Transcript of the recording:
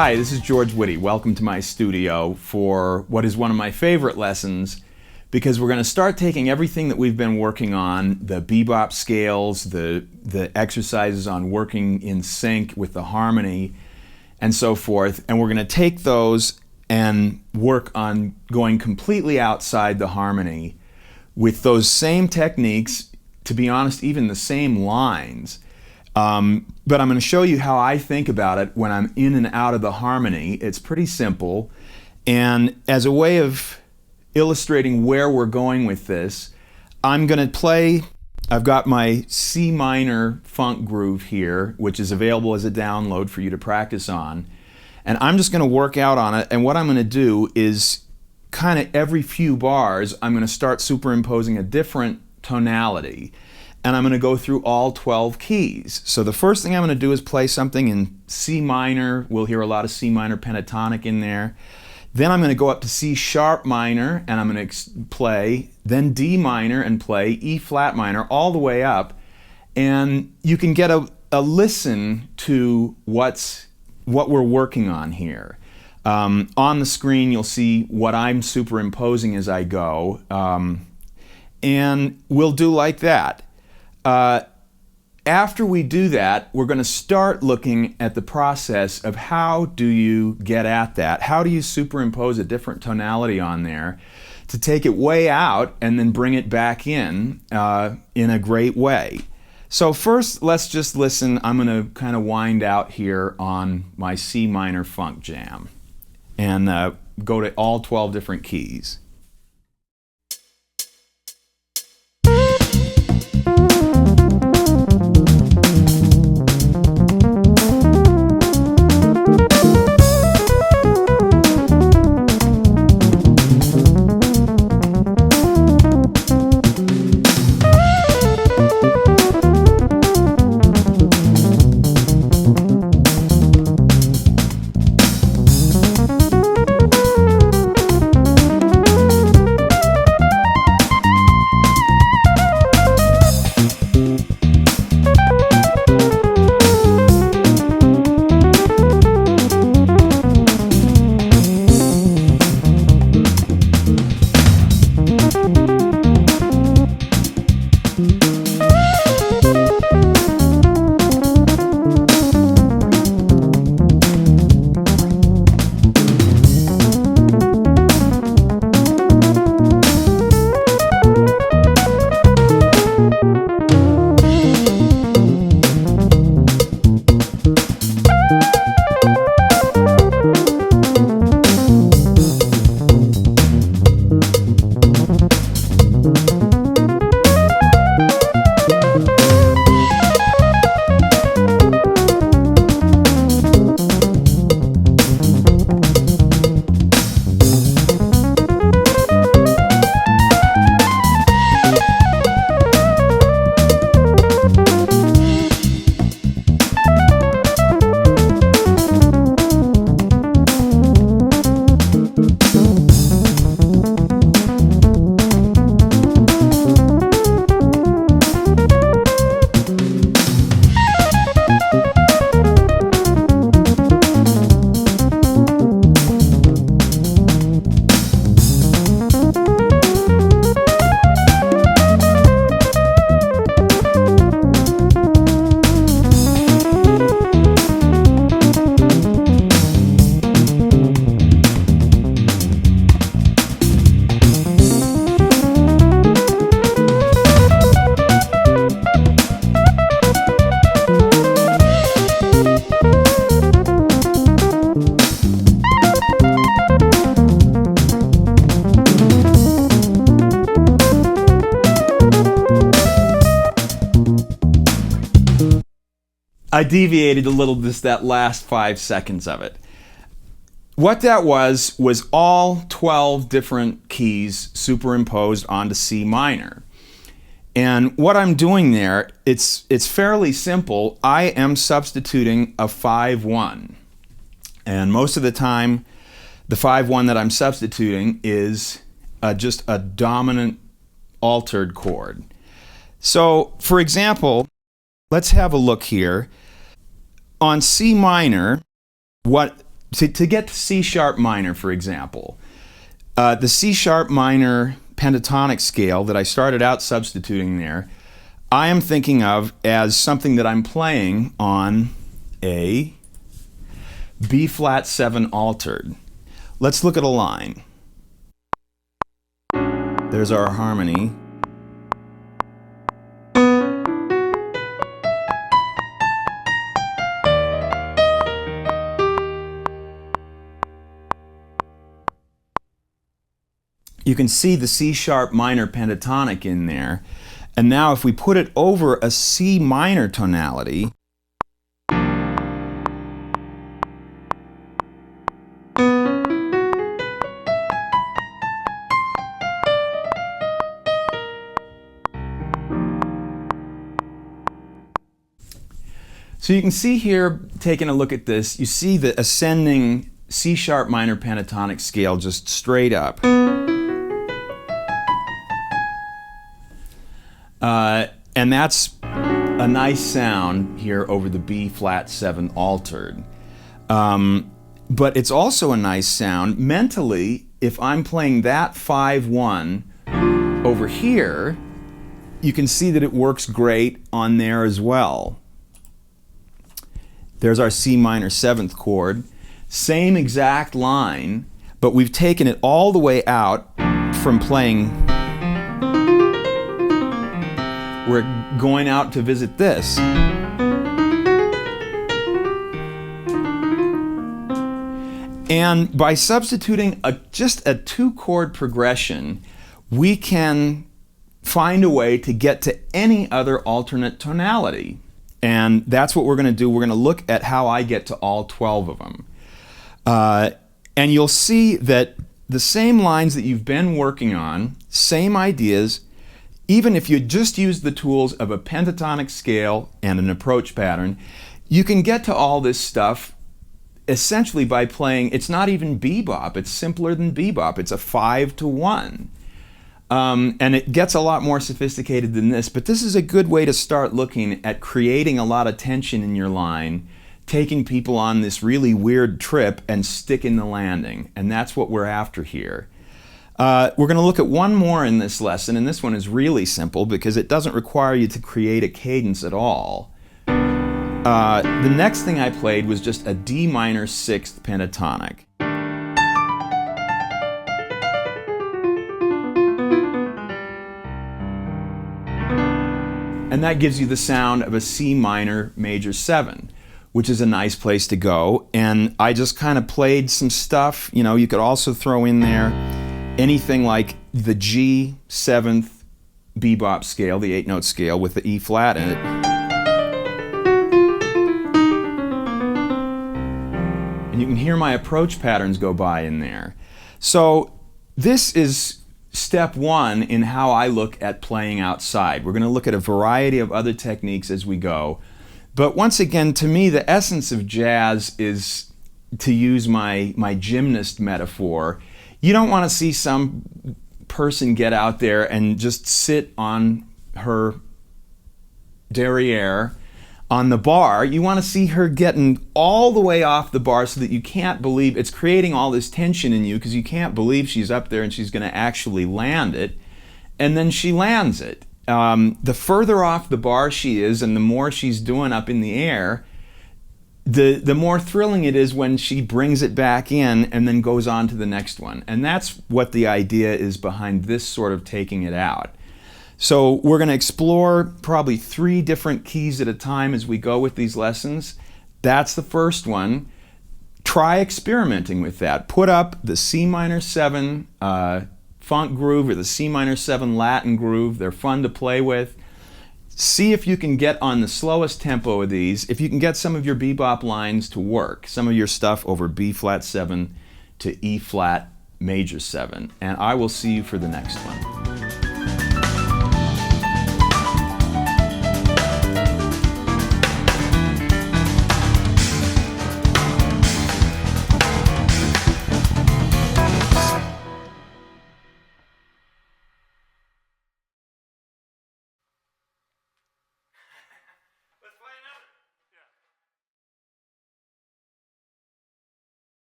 Hi, this is George Whitty. Welcome to my studio for what is one of my favorite lessons, because we're going to start taking everything that we've been working on, the bebop scales, the exercises on working in sync with the harmony, and so forth, and we're going to take those and work on going completely outside the harmony with those same techniques, to be honest, even the same lines. But I'm going to show you how I think about it when I'm in and out of the harmony. It's pretty simple. And as a way of illustrating where we're going with this, I'm going to play, I've got my C minor funk groove here, which is available as a download for you to practice on. And I'm just going to work out on it. And what I'm going to do is kind of every few bars, I'm going to start superimposing a different tonality. And I'm going to go through all 12 keys. So the first thing I'm going to do is play something in C minor. We'll hear a lot of C minor pentatonic in there. Then I'm going to go up to C sharp minor and I'm going to play, then D minor and play E flat minor all the way up. And you can get a listen to what we're working on here. On the screen you'll see what I'm superimposing as I go. And we'll do like that. After we do that, we're going to start looking at the process of how do you get at that? How do you superimpose a different tonality on there to take it way out and then bring it back in a great way? So first, let's just listen. I'm going to kind of wind out here on my C minor funk jam and go to all 12 different keys. I deviated a little, just that last 5 seconds of it. What that was all 12 different keys superimposed onto C minor. And what I'm doing there, it's fairly simple. I am substituting a 5-1. And most of the time, the 5-1 that I'm substituting is just a dominant altered chord. So, for example, let's have a look here. On C minor, what to get to C sharp minor, for example, the C sharp minor pentatonic scale that I started out substituting there, I am thinking of as something that I'm playing on a B flat 7 altered. Let's look at a line. There's our harmony. You can see the C sharp minor pentatonic in there. And now if we put it over a C minor tonality, so you can see here, taking a look at this, you see the ascending C sharp minor pentatonic scale just straight up. And that's a nice sound here over the B flat 7 altered. But it's also a nice sound mentally if I'm playing that 5-1 over here. You can see that it works great on there as well. There's our C minor 7th chord. Same exact line, but we've taken it all the way out from playing. We're going out to visit this. And by substituting just a 2-chord progression, we can find a way to get to any other alternate tonality. And that's what we're going to do. We're going to look at how I get to all 12 of them. And you'll see that the same lines that you've been working on, same ideas, even if you just use the tools of a pentatonic scale and an approach pattern, you can get to all this stuff essentially by playing. It's not even bebop, it's simpler than bebop. It's a 5-1. And it gets a lot more sophisticated than this, but this is a good way to start looking at creating a lot of tension in your line, taking people on this really weird trip and sticking the landing. And that's what we're after here. We're going to look at one more in this lesson, and this one is really simple because it doesn't require you to create a cadence at all. The next thing I played was just a D minor 6th pentatonic. And that gives you the sound of a C minor major 7, which is a nice place to go. And I just kind of played some stuff. You know, you could also throw in there anything like the G 7th bebop scale, the 8-note scale with the E flat in it. And you can hear my approach patterns go by in there. So this is step 1 in how I look at playing outside. We're going to look at a variety of other techniques as we go. But once again, to me, the essence of jazz is, to use my gymnast metaphor, you don't want to see some person get out there and just sit on her derriere on the bar. You want to see her getting all the way off the bar so that you can't believe it's creating all this tension in you because you can't believe she's up there and she's going to actually land it. And then she lands it. The further off the bar she is and the more she's doing up in the air, the more thrilling it is when she brings it back in and then goes on to the next one. And that's what the idea is behind this sort of taking it out. So we're going to explore probably 3 different keys at a time as we go with these lessons. That's the first one. Try experimenting with that. Put up the C minor 7 funk groove or the C minor 7 Latin groove. They're fun to play with. See if you can get on the slowest tempo of these, if you can get some of your bebop lines to work, some of your stuff over B flat 7 to E flat major 7. And I will see you for the next one.